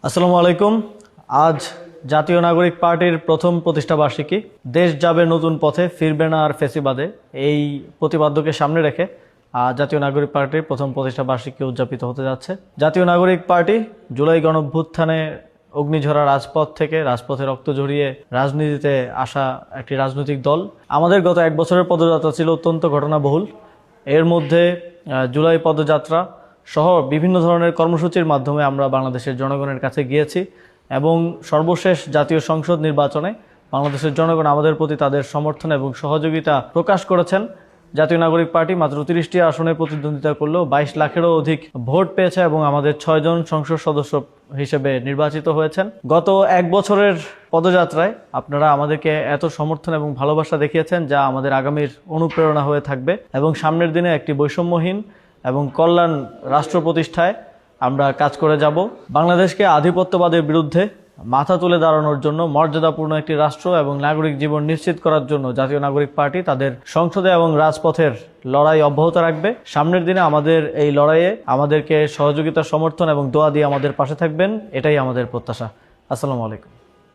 আসসালামু আলাইকুম। আজ জাতীয় নাগরিক পার্টির প্রথম প্রতিষ্ঠা বার্ষিকী। দেশ যাবে নতুন পথে, ফিরবে না আর ফেসিবাদে, এই প্রতিপাদ্যকে সামনে রেখে জাতীয় নাগরিক পার্টির প্রথম প্রতিষ্ঠা বার্ষিকী উদযাপিত হতে যাচ্ছে। জাতীয় নাগরিক পার্টি জুলাই গণঅভ্যুত্থানে অগ্নিঝরা রাজপথ থেকে রাজপথে রক্ত ঝরিয়ে রাজনীতিতে আসা একটি রাজনৈতিক দল। আমাদের গত এক বছরের পদযাত্রা ছিল অত্যন্ত ঘটনাবহুল। এর মধ্যে জুলাই পদযাত্রা সহ বিভিন্ন ধরনের কর্মসূচির মাধ্যমে আমরা বাংলাদেশের জনগণের কাছে গিয়েছি এবং সর্বশেষ জাতীয় সংসদ নির্বাচনে বাংলাদেশের জনগণ আমাদের প্রতি তাদের সমর্থন এবং সহযোগিতা প্রকাশ করেছেন। জাতীয় নাগরিক পার্টি মাত্র 30টি আসনে প্রতিদ্বন্দ্বিতা করলেও 22 লাখেরও অধিক ভোট পেয়েছে এবং আমাদের 6 জন সংসদ সদস্য হিসেবে নির্বাচিত হয়েছেন। গত এক বছরের পদযাত্রায় আপনারা আমাদেরকে এত সমর্থন এবং ভালোবাসা দেখিয়েছেন, যা আমাদের আগামীর অনুপ্রেরণা হয়ে থাকবে এবং সামনের দিনে একটি বৈষম্যহীন এবং কল্যাণ রাষ্ট্র প্রতিষ্ঠায় আমরা কাজ করে যাব। বাংলাদেশকে আধিপত্যবাদের বিরুদ্ধে মাথা তুলে দাঁড়ানোর জন্য, মর্যাদাপূর্ণ একটি রাষ্ট্র এবং নাগরিক জীবন নিশ্চিত করার জন্য জাতীয় নাগরিক পার্টি তাদের সংসদে এবং রাজপথের লড়াই অব্যাহত রাখবে। সামনের দিনে আমাদের এই লড়াইয়ে আমাদেরকে সহযোগিতা, সমর্থন এবং দোয়া দিয়ে আমাদের পাশে থাকবেন, এটাই আমাদের প্রত্যাশা। আসসালামু আলাইকুম।